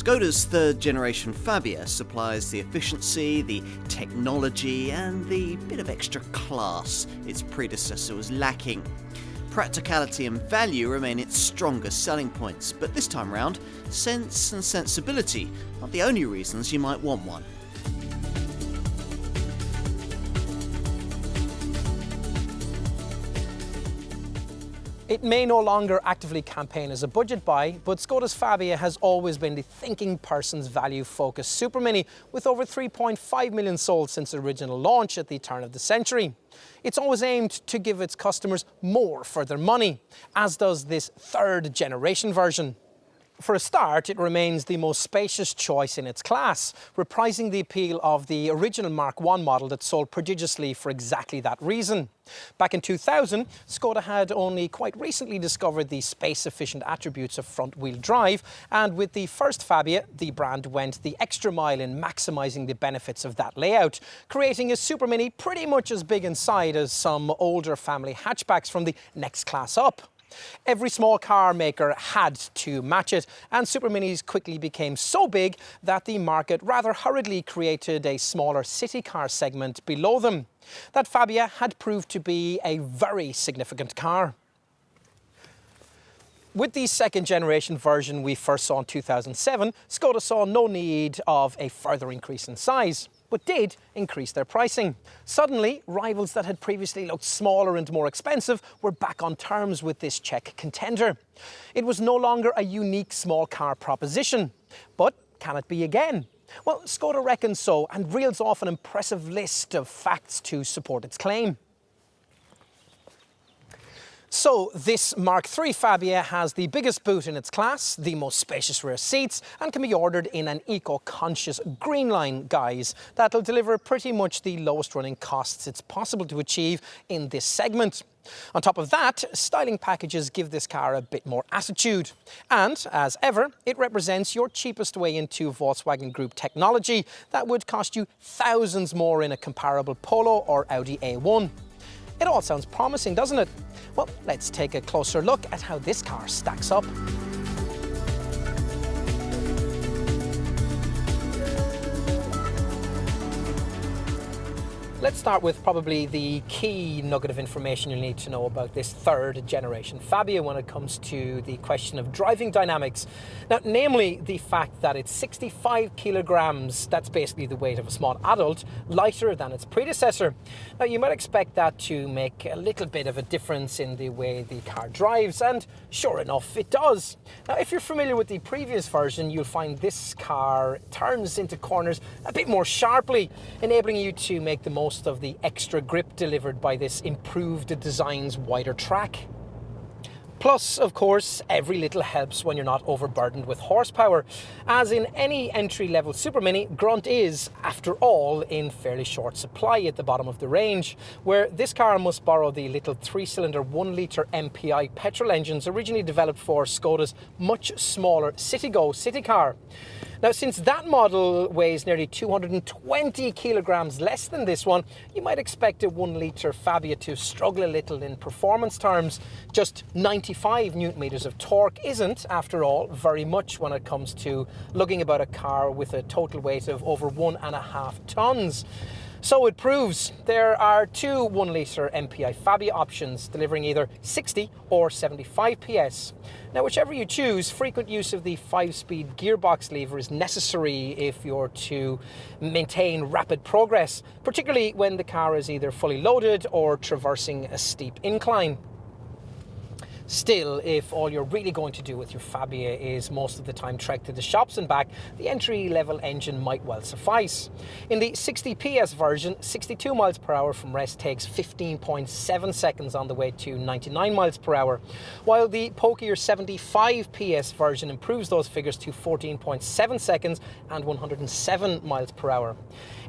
Skoda's third generation Fabia supplies the efficiency, the technology and the bit of extra class its predecessor was lacking. Practicality and value remain its strongest selling points, but this time round, sense and sensibility aren't the only reasons you might want one. It may no longer actively campaign as a budget buy, but Skoda's Fabia has always been the thinking person's value-focused super mini, with over 3.5 million sold since original launch at the turn of the century. It's always aimed to give its customers more for their money, as does this third generation version. For a start, it remains the most spacious choice in its class, reprising the appeal of the original Mark I model that sold prodigiously for exactly that reason. Back in 2000, Skoda had only quite recently discovered the space-efficient attributes of front-wheel drive, and with the first Fabia, the brand went the extra mile in maximising the benefits of that layout, creating a super mini pretty much as big inside as some older family hatchbacks from the next class up. Every small car maker had to match it, and super minis quickly became so big that the market rather hurriedly created a smaller city car segment below them. That Fabia had proved to be a very significant car. With the second generation version we first saw in 2007, Skoda saw no need of a further increase in size, but did increase their pricing. Suddenly, rivals that had previously looked smaller and more expensive were back on terms with this Czech contender. It was no longer a unique small car proposition, but can it be again? Well, Skoda reckons so, and reels off an impressive list of facts to support its claim. So this Mark III Fabia has the biggest boot in its class, the most spacious rear seats, and can be ordered in an eco-conscious green line guise that'll deliver pretty much the lowest running costs it's possible to achieve in this segment. On top of that, styling packages give this car a bit more attitude. And, as ever, it represents your cheapest way into Volkswagen Group technology that would cost you thousands more in a comparable Polo or Audi A1. It all sounds promising, doesn't it? Well, let's take a closer look at how this car stacks up. Let's start with probably the key nugget of information you'll need to know about this third generation Fabia when it comes to the question of driving dynamics. Now, namely the fact that it's 65 kilograms, that's basically the weight of a small adult, lighter than its predecessor. Now, you might expect that to make a little bit of a difference in the way the car drives, and sure enough, it does. Now, if you're familiar with the previous version, you'll find this car turns into corners a bit more sharply, enabling you to make the most of the extra grip delivered by this improved design's wider track. Plus, of course, every little helps when you're not overburdened with horsepower. As in any entry-level super mini, grunt is, after all, in fairly short supply at the bottom of the range, where this car must borrow the little 3-cylinder 1-litre MPI petrol engines originally developed for Skoda's much smaller Citigo city car. Now, since that model weighs nearly 220 kilograms less than this one, you might expect a 1-litre Fabia to struggle a little in performance terms. Just 95 newton-meters of torque isn't, after all, very much when it comes to lugging about a car with a total weight of over 1.5 tons. So it proves there are two 1-litre MPI Fabia options, delivering either 60 or 75 PS. Now, whichever you choose, frequent use of the 5-speed gearbox lever is necessary if you're to maintain rapid progress, particularly when the car is either fully loaded or traversing a steep incline. Still, if all you're really going to do with your Fabia is most of the time trek to the shops and back, the entry-level engine might well suffice. In the 60 PS version, 62 miles per hour from rest takes 15.7 seconds on the way to 99 miles per hour, while the pokier 75 PS version improves those figures to 14.7 seconds and 107 miles per hour.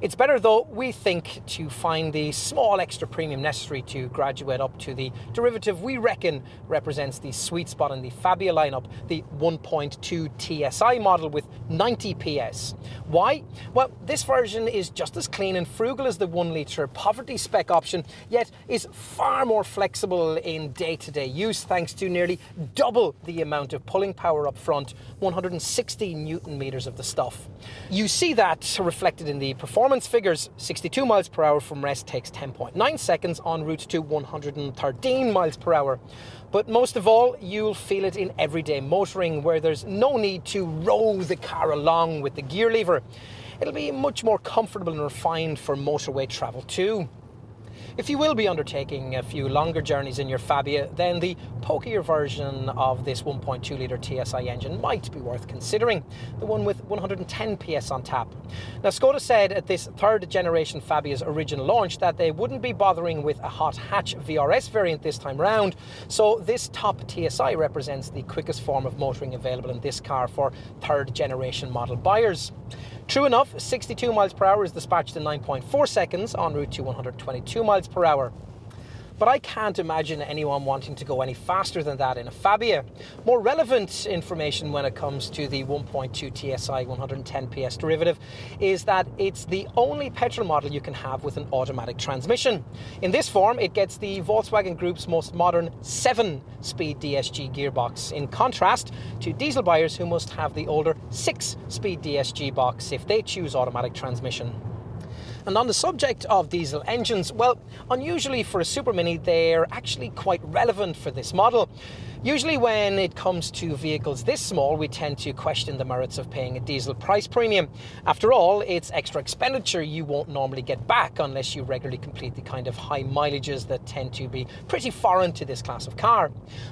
It's better, though, we think, to find the small extra premium necessary to graduate up to the derivative we reckon represents represents the sweet spot in the Fabia lineup, the 1.2 TSI model with 90 PS. Why? Well, this version is just as clean and frugal as the 1 litre poverty spec option, yet is far more flexible in day-to-day use thanks to nearly double the amount of pulling power up front, 160 Newton meters of the stuff. You see that reflected in the performance figures. 62 miles per hour from rest takes 10.9 seconds en route to 113 miles per hour. But most of all, you'll feel it in everyday motoring, where there's no need to row the car along with the gear lever. It'll be much more comfortable and refined for motorway travel too. If you will be undertaking a few longer journeys in your Fabia, then the pokier version of this 1.2 litre TSI engine might be worth considering, the one with 110 PS on tap. Now, Skoda said at this third generation Fabia's original launch that they wouldn't be bothering with a hot hatch VRS variant this time round, so this top TSI represents the quickest form of motoring available in this car for third generation model buyers. True enough, 62 miles per hour is dispatched in 9.4 seconds en route to 122 miles per hour. But I can't imagine anyone wanting to go any faster than that in a Fabia. More relevant information when it comes to the 1.2 TSI 110 PS derivative is that it's the only petrol model you can have with an automatic transmission. In this form, it gets the Volkswagen Group's most modern 7-speed DSG gearbox, in contrast to diesel buyers who must have the older 6-speed DSG box if they choose automatic transmission. And on the subject of diesel engines, well, unusually for a Super Mini, they're actually quite relevant for this model. Usually when it comes to vehicles this small, we tend to question the merits of paying a diesel price premium. After all, it's extra expenditure you won't normally get back unless you regularly complete the kind of high mileages that tend to be pretty foreign to this class of car.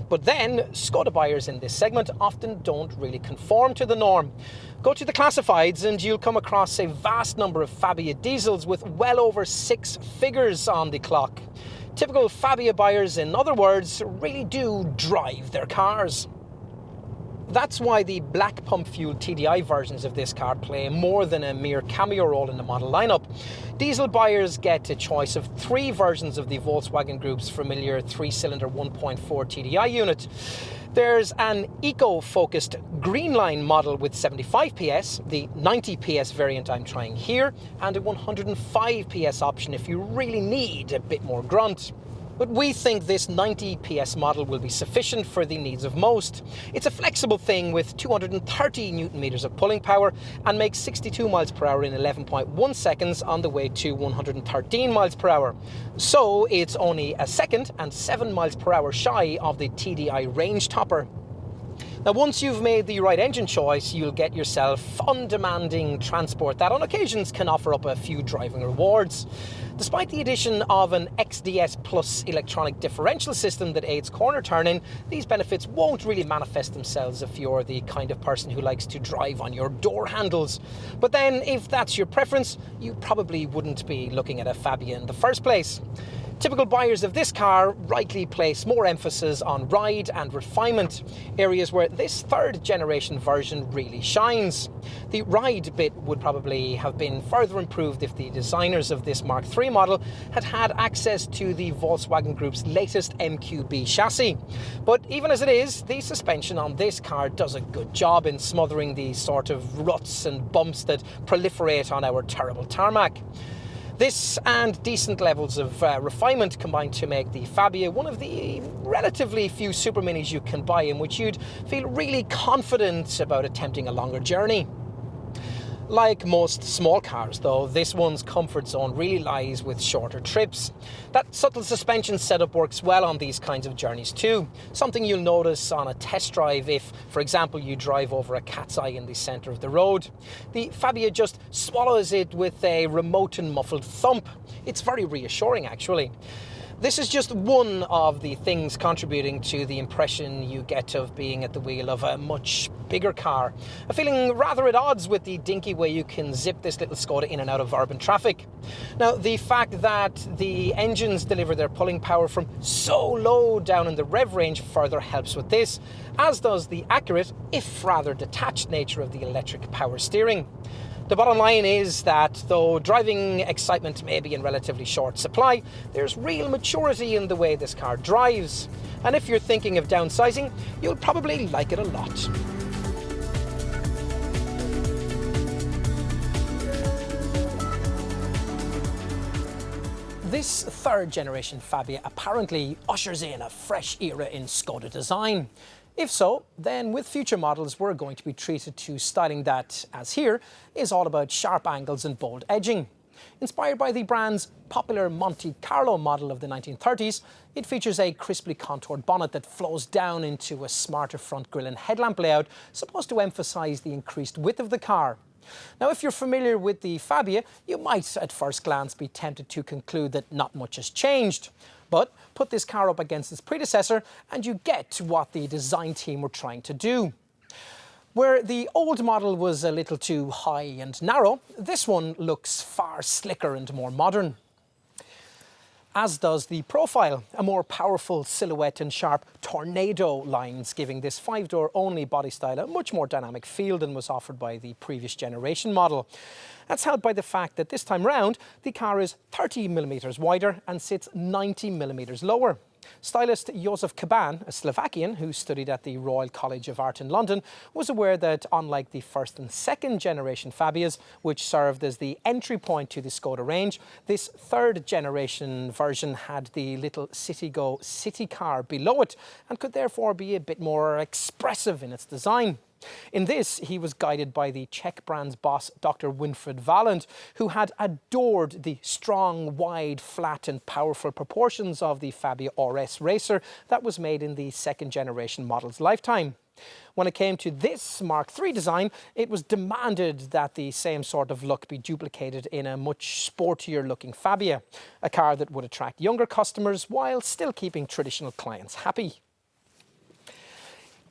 But then, Skoda buyers in this segment often don't really conform to the norm. Go to the classifieds and you'll come across a vast number of Fabia diesels with well over 6 figures on the clock. Typical Fabia buyers, in other words, really do drive their cars. That's why the black pump-fueled TDI versions of this car play more than a mere cameo role in the model lineup. Diesel buyers get a choice of 3 versions of the Volkswagen Group's familiar 3-cylinder 1.4 TDI unit. There's an eco-focused green line model with 75 PS, the 90 PS variant I'm trying here, and a 105 PS option if you really need a bit more grunt. But we think this 90 PS model will be sufficient for the needs of most. It's a flexible thing with 230 Newton meters of pulling power and makes 62 miles per hour in 11.1 seconds on the way to 113 miles per hour. So it's only a second and 7 miles per hour shy of the TDI range topper. Now, once you've made the right engine choice, you'll get yourself undemanding transport that on occasions can offer up a few driving rewards. Despite the addition of an XDS Plus electronic differential system that aids corner turning, these benefits won't really manifest themselves if you're the kind of person who likes to drive on your door handles. But then, if that's your preference, you probably wouldn't be looking at a Fabia in the first place. Typical buyers of this car rightly place more emphasis on ride and refinement, areas where this third generation version really shines. The ride bit would probably have been further improved if the designers of this Mark III model had had access to the Volkswagen Group's latest MQB chassis. But even as it is, the suspension on this car does a good job in smothering the sort of ruts and bumps that proliferate on our terrible tarmac. This and decent levels of refinement combine to make the Fabia one of the relatively few Super Minis you can buy in which you'd feel really confident about attempting a longer journey. Like most small cars though, this one's comfort zone really lies with shorter trips. That subtle suspension setup works well on these kinds of journeys too, something you'll notice on a test drive if, for example, you drive over a cat's eye in the centre of the road. The Fabia just swallows it with a remote and muffled thump. It's very reassuring actually. This is just one of the things contributing to the impression you get of being at the wheel of a much bigger car. A feeling rather at odds with the dinky way you can zip this little Skoda in and out of urban traffic. Now, the fact that the engines deliver their pulling power from so low down in the rev range further helps with this, as does the accurate, if rather detached nature of the electric power steering. The bottom line is that though driving excitement may be in relatively short supply, there's real maturity in the way this car drives. And if you're thinking of downsizing, you'll probably like it a lot. This third generation Fabia apparently ushers in a fresh era in Skoda design. If so, then with future models we're going to be treated to styling that, as here, is all about sharp angles and bold edging. Inspired by the brand's popular Monte Carlo model of the 1930s, it features a crisply contoured bonnet that flows down into a smarter front grille and headlamp layout, supposed to emphasise the increased width of the car. Now, if you're familiar with the Fabia, you might at first glance be tempted to conclude that not much has changed. But put this car up against its predecessor and you get what the design team were trying to do. Where the old model was a little too high and narrow, this one looks far slicker and more modern. As does the profile, a more powerful silhouette and sharp tornado lines, giving this 5-door only body style a much more dynamic feel than was offered by the previous generation model. That's helped by the fact that this time round, the car is 30mm wider and sits 90mm lower. Stylist Josef Kaban, a Slovakian who studied at the Royal College of Art in London, was aware that unlike the first and second generation Fabias, which served as the entry point to the Skoda range, this third generation version had the little Citigo city car below it and could therefore be a bit more expressive in its design. In this, he was guided by the Czech brand's boss, Dr. Winfried Valand, who had adored the strong, wide, flat and powerful proportions of the Fabia RS Racer that was made in the second generation model's lifetime. When it came to this Mark III design, it was demanded that the same sort of look be duplicated in a much sportier looking Fabia, a car that would attract younger customers while still keeping traditional clients happy.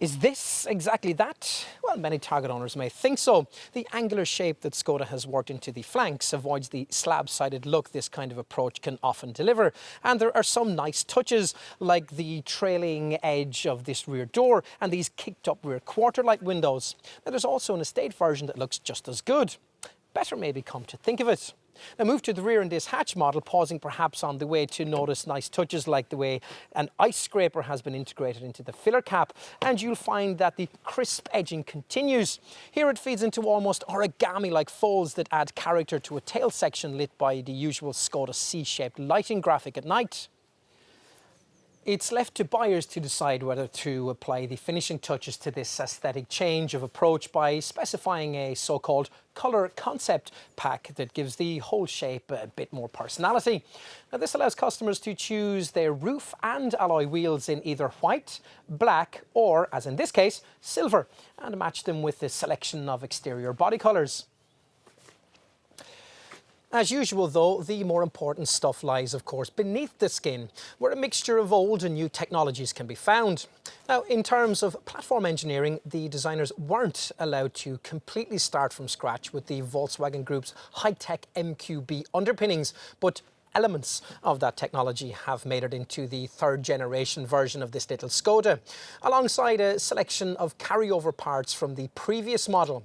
Is this exactly that? Well, many target owners may think so. The angular shape that Skoda has worked into the flanks avoids the slab-sided look this kind of approach can often deliver. And there are some nice touches, like the trailing edge of this rear door and these kicked-up rear quarter-light windows. Now, there's also an estate version that looks just as good. Better maybe come to think of it. Now move to the rear in this hatch model, pausing perhaps on the way to notice nice touches like the way an ice scraper has been integrated into the filler cap, and you'll find that the crisp edging continues. Here it feeds into almost origami-like folds that add character to a tail section lit by the usual Skoda C-shaped lighting graphic at night. It's left to buyers to decide whether to apply the finishing touches to this aesthetic change of approach by specifying a so-called colour concept pack that gives the whole shape a bit more personality. Now, this allows customers to choose their roof and alloy wheels in either white, black or, as in this case, silver, and match them with a selection of exterior body colours. As usual though, the more important stuff lies of course beneath the skin, where a mixture of old and new technologies can be found. Now, in terms of platform engineering, the designers weren't allowed to completely start from scratch with the Volkswagen Group's high-tech MQB underpinnings, but elements of that technology have made it into the third generation version of this little Skoda, alongside a selection of carryover parts from the previous model.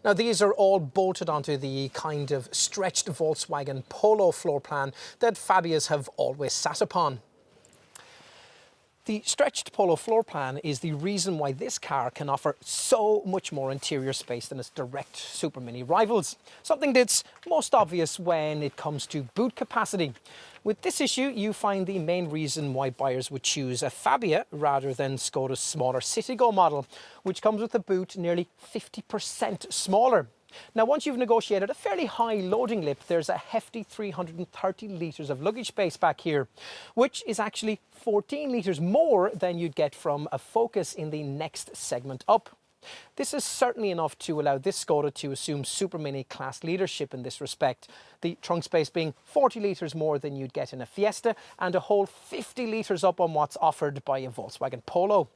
Now, these are all bolted onto the kind of stretched Volkswagen Polo floor plan that Fabias have always sat upon. The stretched Polo floor plan is the reason why this car can offer so much more interior space than its direct Super Mini rivals, something that's most obvious when it comes to boot capacity. With this issue, you find the main reason why buyers would choose a Fabia rather than Skoda's smaller Citigo model, which comes with a boot nearly 50% smaller. Now, once you've negotiated a fairly high loading lip, there's a hefty 330 litres of luggage space back here, which is actually 14 litres more than you'd get from a Focus in the next segment up. This is certainly enough to allow this Skoda to assume Super Mini class leadership in this respect, the trunk space being 40 litres more than you'd get in a Fiesta and a whole 50 litres up on what's offered by a Volkswagen Polo.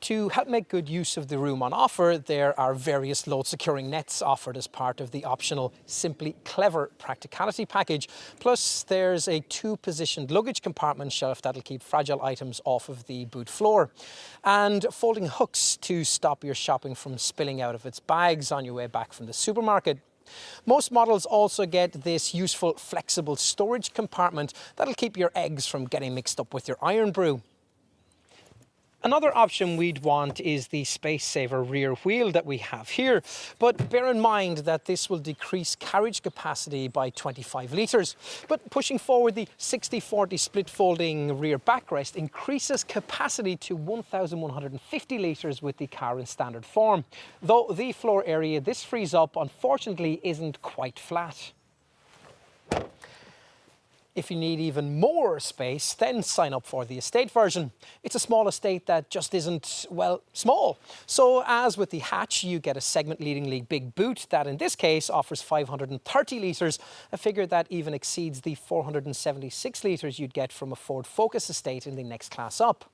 To help make good use of the room on offer, there are various load securing nets offered as part of the optional Simply Clever practicality package. Plus there's a 2-positioned luggage compartment shelf that'll keep fragile items off of the boot floor. And folding hooks to stop your shopping from spilling out of its bags on your way back from the supermarket. Most models also get this useful flexible storage compartment that'll keep your eggs from getting mixed up with your iron brew. Another option we'd want is the space saver rear wheel that we have here, but bear in mind that this will decrease carriage capacity by 25 litres. But pushing forward the 60-40 split folding rear backrest increases capacity to 1,150 litres with the car in standard form, though the floor area this frees up unfortunately isn't quite flat. If you need even more space, then sign up for the estate version. It's a small estate that just isn't, well, small. So as with the hatch, you get a segment leadingly big boot that in this case offers 530 litres, a figure that even exceeds the 476 litres you'd get from a Ford Focus estate in the next class up.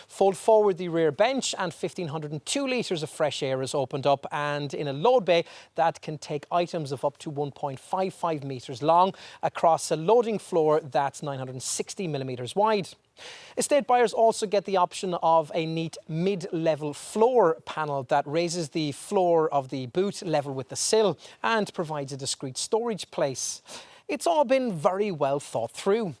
Fold forward the rear bench and 1,502 litres of fresh air is opened up, and in a load bay that can take items of up to 1.55 metres long across a loading floor that's 960 millimetres wide. Estate buyers also get the option of a neat mid-level floor panel that raises the floor of the boot level with the sill and provides a discreet storage place. It's all been very well thought through.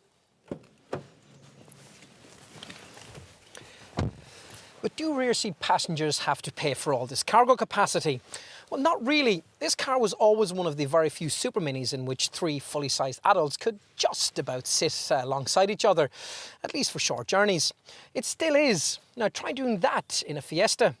But do rear seat passengers have to pay for all this cargo capacity? Well, not really. This car was always one of the very few Super Minis in which 3 fully sized adults could just about sit alongside each other, at least for short journeys. It still is. Now try doing that in a Fiesta.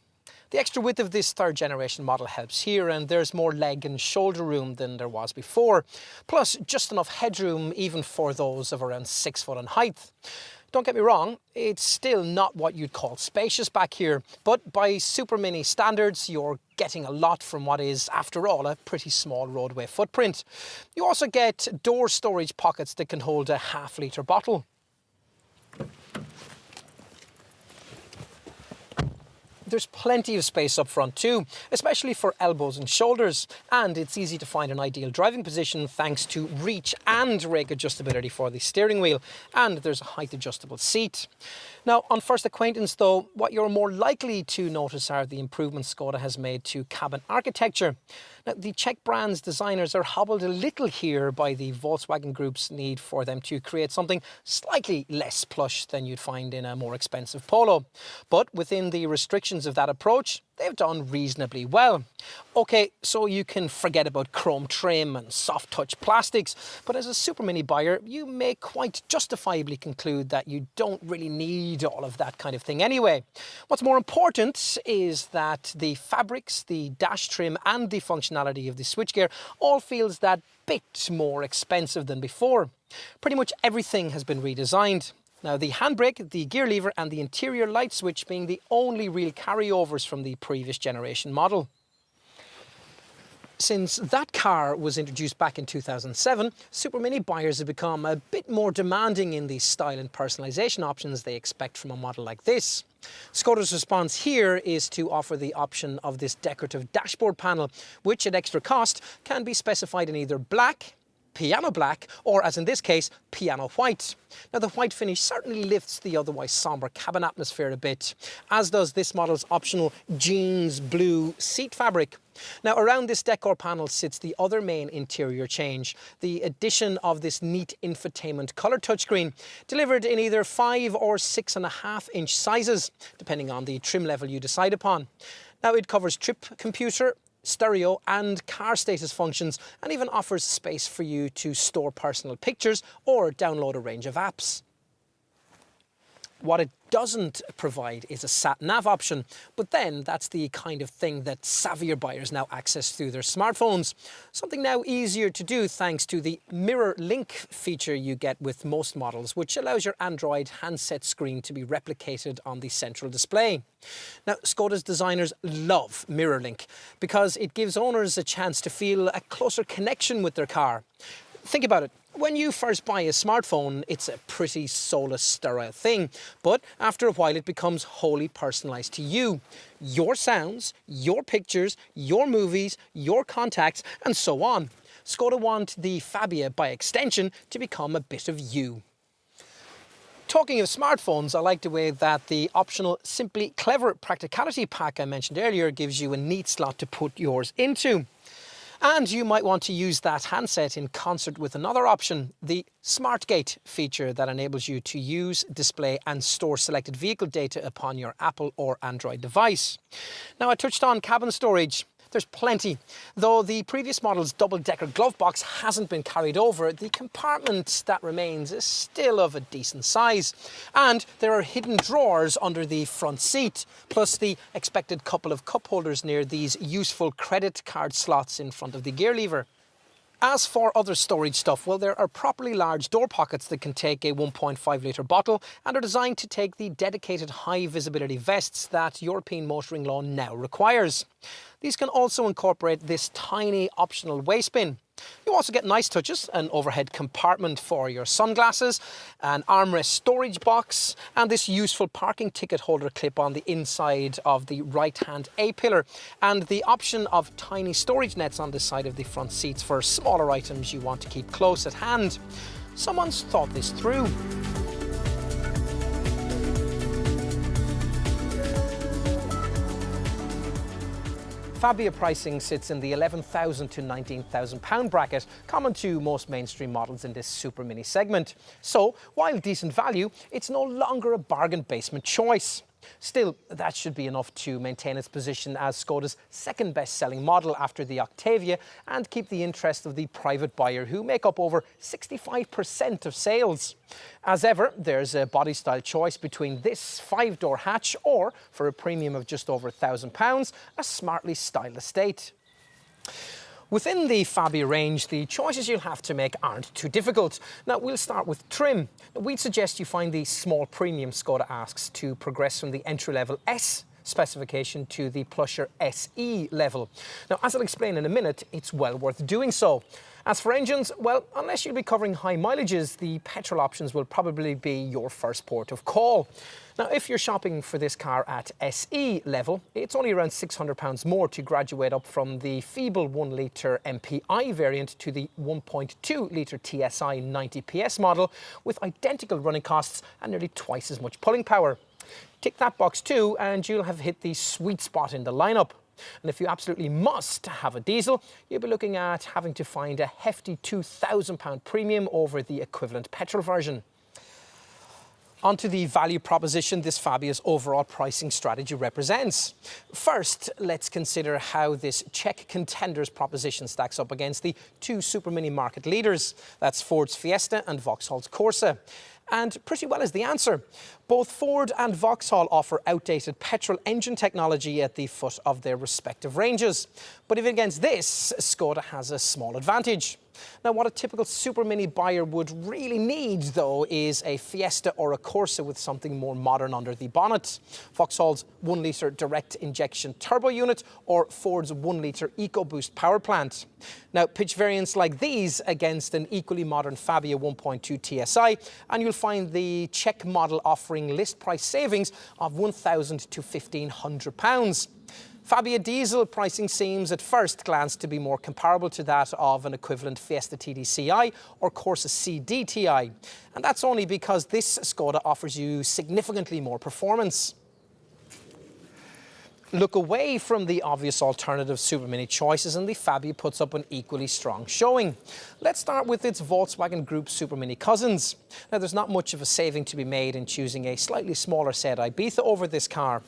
The extra width of this 3rd generation model helps here, and there's more leg and shoulder room than there was before. Plus just enough headroom even for those of around 6 foot in height. Don't get me wrong, it's still not what you'd call spacious back here, but by Super Mini standards, you're getting a lot from what is, after all, a pretty small roadway footprint. You also get door storage pockets that can hold a half-litre bottle. There's plenty of space up front too, especially for elbows and shoulders, and it's easy to find an ideal driving position thanks to reach and rake adjustability for the steering wheel, and there's a height adjustable seat. Now, on first acquaintance though, what you're more likely to notice are the improvements Skoda has made to cabin architecture. Now, the Czech brand's designers are hobbled a little here by the Volkswagen Group's need for them to create something slightly less plush than you'd find in a more expensive Polo. But within the restrictions of that approach, they've done reasonably well. Okay, so you can forget about chrome trim and soft touch plastics, but as a Super Mini buyer, you may quite justifiably conclude that you don't really need all of that kind of thing anyway. What's more important is that the fabrics, the dash trim and the functionality of the switchgear all feels that bit more expensive than before. Pretty much everything has been redesigned. Now, the handbrake, the gear lever and the interior light switch being the only real carryovers from the previous generation model. Since that car was introduced back in 2007, Super Mini buyers have become a bit more demanding in the style and personalisation options they expect from a model like this. Skoda's response here is to offer the option of this decorative dashboard panel, which at extra cost can be specified in either black, piano black, or as in this case, piano white. Now, the white finish certainly lifts the otherwise sombre cabin atmosphere a bit, as does this model's optional jeans blue seat fabric. Now, around this decor panel sits the other main interior change, the addition of this neat infotainment colour touchscreen, delivered in either 5 or 6.5 inch sizes, depending on the trim level you decide upon. Now, it covers trip computer, stereo and car status functions, and even offers space for you to store personal pictures or download a range of apps. What it doesn't provide is a sat-nav option, but then that's the kind of thing that savvier buyers now access through their smartphones. Something now easier to do thanks to the mirror link feature you get with most models, which allows your Android handset screen to be replicated on the central display. Now, Skoda's designers love mirror link because it gives owners a chance to feel a closer connection with their car. Think about it. When you first buy a smartphone, it's a pretty soulless, sterile thing, but after a while it becomes wholly personalised to you. Your sounds, your pictures, your movies, your contacts, and so on. Skoda want the Fabia, by extension, to become a bit of you. Talking of smartphones, I like the way that the optional Simply Clever practicality pack I mentioned earlier gives you a neat slot to put yours into. And you might want to use that handset in concert with another option, the SmartGate feature that enables you to use, display and store selected vehicle data upon your Apple or Android device. Now, I touched on cabin storage. There's plenty. Though the previous model's double-decker glove box hasn't been carried over, the compartment that remains is still of a decent size. And there are hidden drawers under the front seat, plus the expected couple of cup holders near these useful credit card slots in front of the gear lever. As for other storage stuff, well, there are properly large door pockets that can take a 1.5 litre bottle and are designed to take the dedicated high visibility vests that European motoring law now requires. These can also incorporate this tiny optional waste bin. You also get nice touches, an overhead compartment for your sunglasses, an armrest storage box, and this useful parking ticket holder clip on the inside of the right-hand A-pillar, and the option of tiny storage nets on the side of the front seats for smaller items you want to keep close at hand. Someone's thought this through. Fabia pricing sits in the £11,000 to £19,000 bracket, common to most mainstream models in this super mini segment. So, while decent value, it's no longer a bargain basement choice. Still, that should be enough to maintain its position as Skoda's second best-selling model after the Octavia and keep the interest of the private buyer, who make up over 65% of sales. As ever, there's a body style choice between this 5-door hatch or, for a premium of just over £1,000, a smartly styled estate. Within the Fabia range, the choices you'll have to make aren't too difficult. Now, we'll start with trim. We'd suggest you find the small premium Skoda asks to progress from the entry-level S specification to the plusher SE level. Now, as I'll explain in a minute, it's well worth doing so. As for engines, well, unless you'll be covering high mileages, the petrol options will probably be your first port of call. Now, if you're shopping for this car at SE level, it's only around £600 more to graduate up from the feeble 1-litre MPI variant to the 1.2-litre TSI 90 PS model with identical running costs and nearly twice as much pulling power. Tick that box too and you'll have hit the sweet spot in the lineup. And if you absolutely must have a diesel, you'll be looking at having to find a hefty £2,000 premium over the equivalent petrol version. Onto the value proposition this Fabia's overall pricing strategy represents. First, let's consider how this Czech contenders proposition stacks up against the two super mini market leaders. That's Ford's Fiesta and Vauxhall's Corsa. And pretty well is the answer. Both Ford and Vauxhall offer outdated petrol engine technology at the foot of their respective ranges. But even against this, Skoda has a small advantage. Now, what a typical super mini buyer would really need, though, is a Fiesta or a Corsa with something more modern under the bonnet. Vauxhall's 1-litre direct injection turbo unit or Ford's 1-litre EcoBoost power plant. Now, pitch variants like these against an equally modern Fabia 1.2 TSI, and you'll find the Czech model offering list price savings of £1,000 to £1,500. Fabia diesel pricing seems at first glance to be more comparable to that of an equivalent Fiesta TDCi or Corsa CDTi. And that's only because this Skoda offers you significantly more performance. Look away from the obvious alternative super mini choices and the Fabia puts up an equally strong showing. Let's start with its Volkswagen Group super mini cousins. Now, there's not much of a saving to be made in choosing a slightly smaller Seat Ibiza over this car.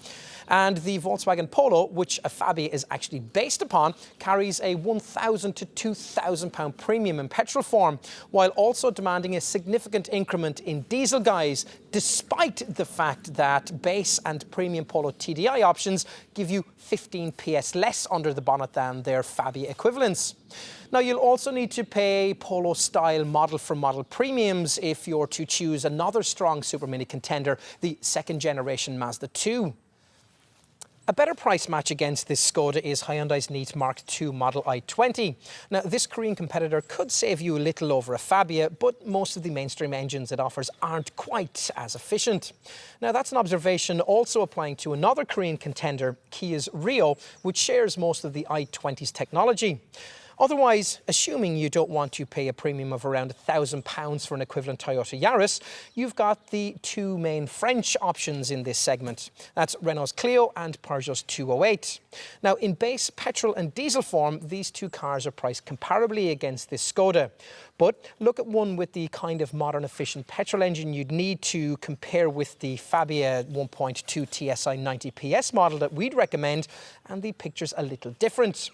And the Volkswagen Polo, which a Fabia is actually based upon, carries a £1,000 to £2,000 premium in petrol form, while also demanding a significant increment in diesel guise, despite the fact that base and premium Polo TDI options give you 15 PS less under the bonnet than their Fabia equivalents. Now, you'll also need to pay Polo-style model-for-model premiums if you're to choose another strong super mini contender, the second-generation Mazda 2. A better price match against this Skoda is Hyundai's neat Mark II model i20. Now, this Korean competitor could save you a little over a Fabia, but most of the mainstream engines it offers aren't quite as efficient. Now, that's an observation also applying to another Korean contender, Kia's Rio, which shares most of the i20's technology. Otherwise, assuming you don't want to pay a premium of around £1,000 for an equivalent Toyota Yaris, you've got the two main French options in this segment. That's Renault's Clio and Peugeot's 208. Now, in base petrol and diesel form, these two cars are priced comparably against this Skoda. But look at one with the kind of modern efficient petrol engine you'd need to compare with the Fabia 1.2 TSI 90 PS model that we'd recommend, and the picture's a little different.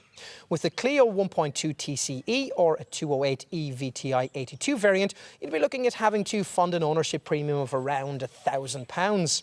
With the Clio 1.2 TCE or a 208e VTI 82 variant, you'd be looking at having to fund an ownership premium of around £1,000.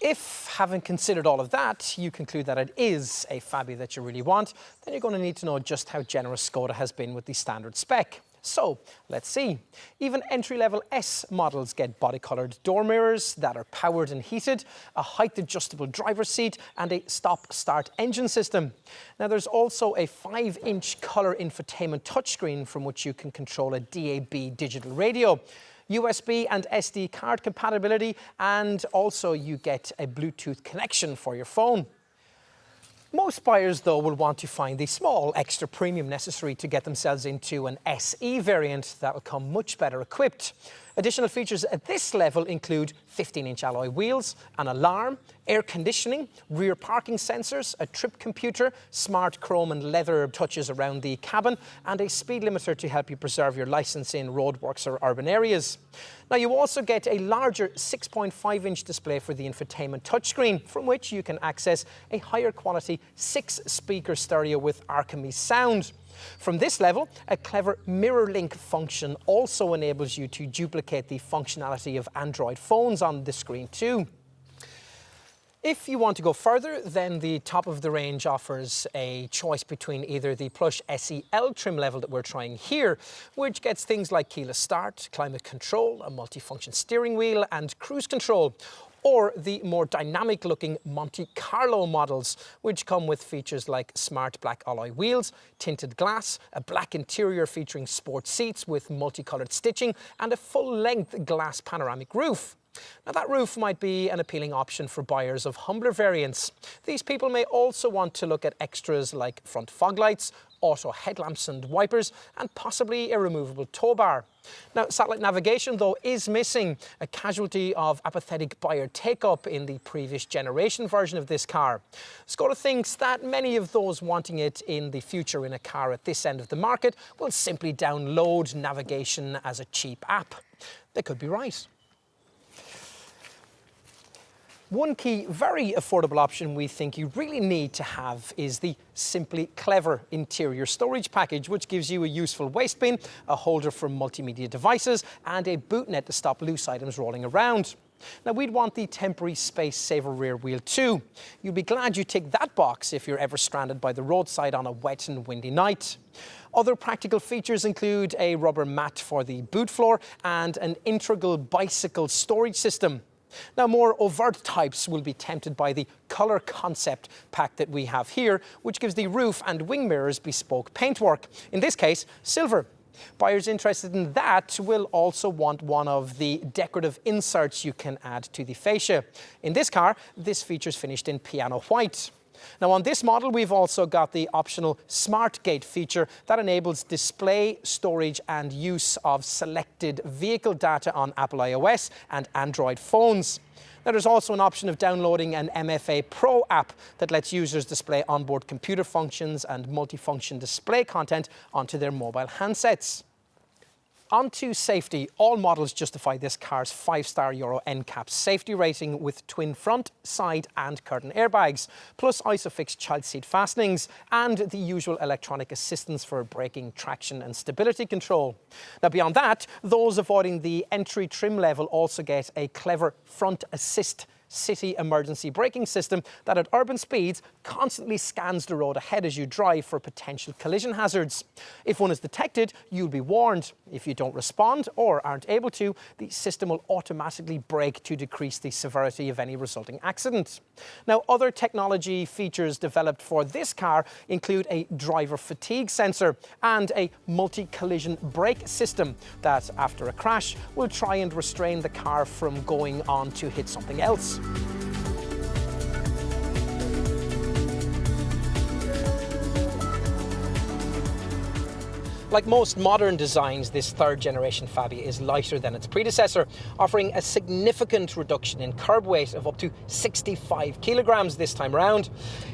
If, having considered all of that, you conclude that it is a Fabia that you really want, then you're going to need to know just how generous Skoda has been with the standard spec. So, let's see. Even entry-level S models get body-coloured door mirrors that are powered and heated, a height-adjustable driver's seat and a stop-start engine system. Now, there's also a 5-inch colour infotainment touchscreen from which you can control a DAB digital radio, USB and SD card compatibility, and also you get a Bluetooth connection for your phone. Most buyers, though, will want to find the small extra premium necessary to get themselves into an SE variant that will come much better equipped. Additional features at this level include 15-inch alloy wheels, an alarm, air conditioning, rear parking sensors, a trip computer, smart chrome and leather touches around the cabin, and a speed limiter to help you preserve your licence in roadworks or urban areas. Now, you also get a larger 6.5-inch display for the infotainment touchscreen, from which you can access a higher quality 6-speaker stereo with Archemy sound. From this level, a clever mirror link function also enables you to duplicate the functionality of Android phones on the screen too. If you want to go further, then the top of the range offers a choice between either the plush SEL trim level that we're trying here, which gets things like keyless start, climate control, a multifunction steering wheel and cruise control, or the more dynamic-looking Monte Carlo models, which come with features like smart black alloy wheels, tinted glass, a black interior featuring sport seats with multicoloured stitching, and a full-length glass panoramic roof. Now, that roof might be an appealing option for buyers of humbler variants. These people may also want to look at extras like front fog lights, auto headlamps and wipers, and possibly a removable tow bar. Now, satellite navigation, though, is missing, a casualty of apathetic buyer take-up in the previous generation version of this car. Skoda thinks that many of those wanting it in the future in a car at this end of the market will simply download navigation as a cheap app. They could be right. One key, very affordable option we think you really need to have is the Simply Clever interior storage package, which gives you a useful waste bin, a holder for multimedia devices, and a boot net to stop loose items rolling around. Now, we'd want the temporary space-saver rear wheel too. You'll be glad you tick that box if you're ever stranded by the roadside on a wet and windy night. Other practical features include a rubber mat for the boot floor and an integral bicycle storage system. Now, more overt types will be tempted by the colour concept pack that we have here, which gives the roof and wing mirrors bespoke paintwork, in this case, silver. Buyers interested in that will also want one of the decorative inserts you can add to the fascia. In this car, this feature's finished in piano white. Now, on this model, we've also got the optional Smart Gate feature that enables display, storage and use of selected vehicle data on Apple iOS and Android phones. Now, there's also an option of downloading an MFA Pro app that lets users display onboard computer functions and multifunction display content onto their mobile handsets. On to safety. All models justify this car's 5-star Euro NCAP safety rating with twin front, side and curtain airbags, plus ISOFIX child seat fastenings and the usual electronic assistance for braking, traction and stability control. Now, beyond that, those avoiding the entry trim level also get a clever front assist city emergency braking system that at urban speeds constantly scans the road ahead as you drive for potential collision hazards. If one is detected, you'll be warned. If you don't respond or aren't able to, the system will automatically brake to decrease the severity of any resulting accident. Now, other technology features developed for this car include a driver fatigue sensor and a multi-collision brake system that, after a crash, will try and restrain the car from going on to hit something else. Like most modern designs, this third generation Fabia is lighter than its predecessor, offering a significant reduction in curb weight of up to 65 kilograms this time around.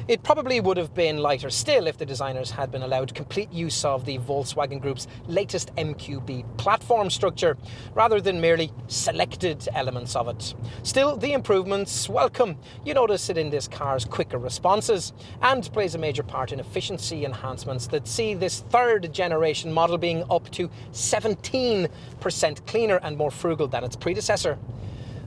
It probably would have been lighter still if the designers had been allowed complete use of the Volkswagen Group's latest MQB platform structure, rather than merely selected elements of it. Still, the improvements welcome. You notice it in this car's quicker responses, and plays a major part in efficiency enhancements that see this third generation model being up to 17% cleaner and more frugal than its predecessor.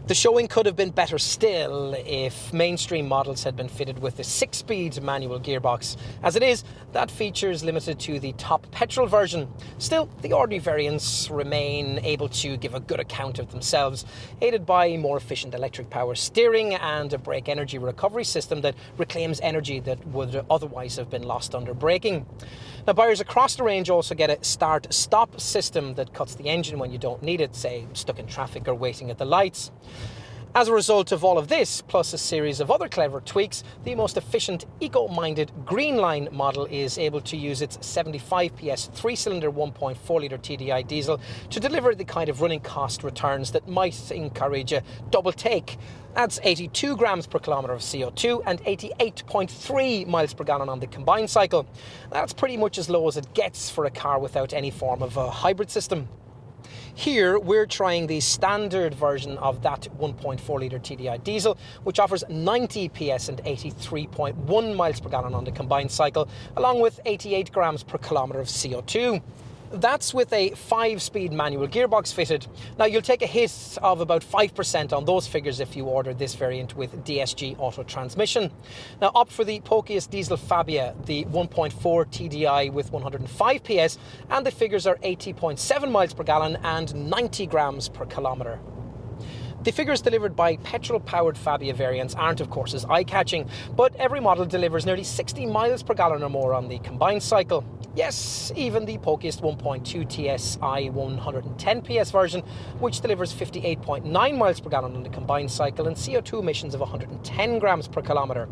The showing could have been better still if mainstream models had been fitted with a 6-speed manual gearbox. As it is, that feature is limited to the top petrol version. Still, the ordinary variants remain able to give a good account of themselves, aided by more efficient electric power steering and a brake energy recovery system that reclaims energy that would otherwise have been lost under braking. Now, buyers across the range also get a start-stop system that cuts the engine when you don't need it, say stuck in traffic or waiting at the lights. As a result of all of this, plus a series of other clever tweaks, the most efficient, eco-minded Greenline model is able to use its 75 PS 3-cylinder 1.4-litre TDI diesel to deliver the kind of running cost returns that might encourage a double take. That's 82 grams per kilometre of CO2 and 88.3 miles per gallon on the combined cycle. That's pretty much as low as it gets for a car without any form of a hybrid system. Here, we're trying the standard version of that 1.4-litre TDI diesel, which offers 90 PS and 83.1 miles per gallon on the combined cycle, along with 88 grams per kilometre of CO2. That's with a 5-speed manual gearbox fitted. Now, you'll take a hit of about 5% on those figures if you order this variant with DSG auto transmission. Now, opt for the pokiest diesel Fabia, the 1.4 TDI with 105 PS, and the figures are 80.7 miles per gallon and 90 grams per kilometre. The figures delivered by petrol-powered Fabia variants aren't, of course, as eye-catching, but every model delivers nearly 60 miles per gallon or more on the combined cycle. Yes, even the pokiest 1.2 TSI 110 PS version, which delivers 58.9 miles per gallon on the combined cycle and CO2 emissions of 110 grams per kilometre.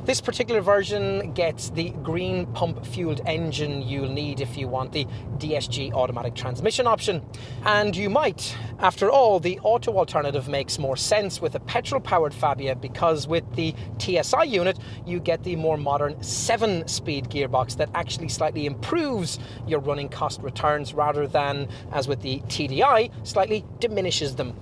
This particular version gets the green pump-fueled engine you'll need if you want the DSG automatic transmission option. And you might. After all, the auto alternative makes more sense with a petrol-powered Fabia because with the TSI unit, you get the more modern 7-speed gearbox that actually slightly improves your running cost returns rather than, as with the TDI, slightly diminishes them.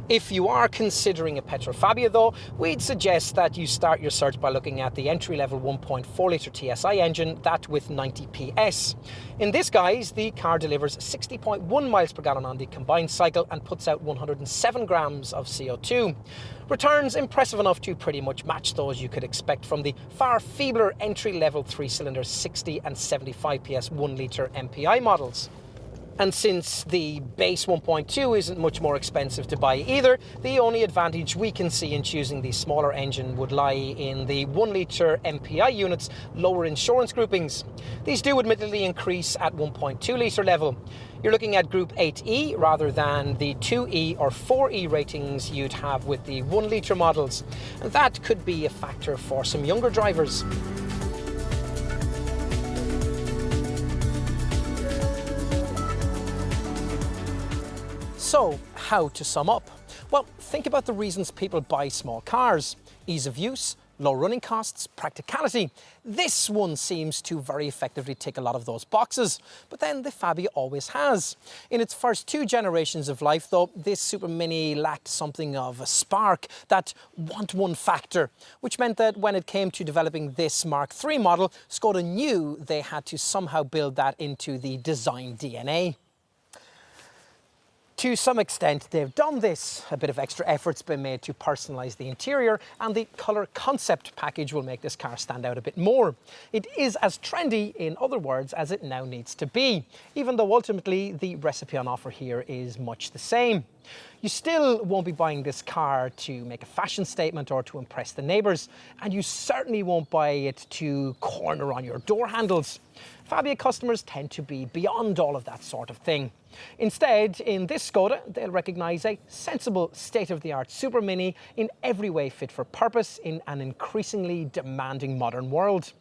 If you are considering a petrol Fabia though, we'd suggest that you start your search by looking at the entry-level 1.4-litre TSI engine, that with 90 PS. In this guise, the car delivers 60.1 miles per gallon on the combined cycle and puts out 107 grams of CO2. Returns impressive enough to pretty much match those you could expect from the far feebler entry-level 3-cylinder 60 and 75 PS 1-litre MPI models. And since the base 1.2 isn't much more expensive to buy either, the only advantage we can see in choosing the smaller engine would lie in the 1-litre MPI unit's lower insurance groupings. These do admittedly increase at 1.2-litre level. You're looking at Group 8E rather than the 2E or 4E ratings you'd have with the 1-litre models. And that could be a factor for some younger drivers. So, how to sum up? Well, think about the reasons people buy small cars. Ease of use, low running costs, practicality. This one seems to very effectively tick a lot of those boxes, but then the Fabia always has. In its first 2 generations of life though, this Super Mini lacked something of a spark, that want-one factor, which meant that when it came to developing this Mark III model, Skoda knew they had to somehow build that into the design DNA. To some extent, they've done this. A bit of extra effort's been made to personalise the interior, and the colour concept package will make this car stand out a bit more. It is as trendy, in other words, as it now needs to be, even though ultimately the recipe on offer here is much the same. You still won't be buying this car to make a fashion statement or to impress the neighbours, and you certainly won't buy it to corner on your door handles. Fabia customers tend to be beyond all of that sort of thing. Instead, in this Skoda, they'll recognise a sensible, state-of-the-art super mini in every way fit for purpose in an increasingly demanding modern world.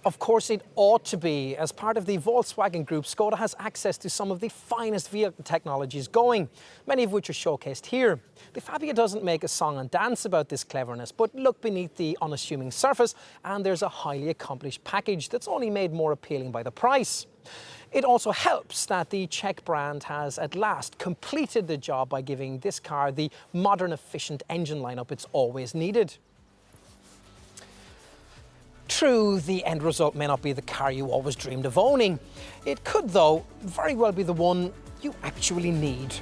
Of course, it ought to be. As part of the Volkswagen Group, Skoda has access to some of the finest vehicle technologies going, many of which are showcased here. The Fabia doesn't make a song and dance about this cleverness, but look beneath the unassuming surface and there's a highly accomplished package that's only made more appealing by the price. It also helps that the Czech brand has at last completed the job by giving this car the modern, efficient engine lineup it's always needed. True, the end result may not be the car you always dreamed of owning. It could, though, very well be the one you actually need.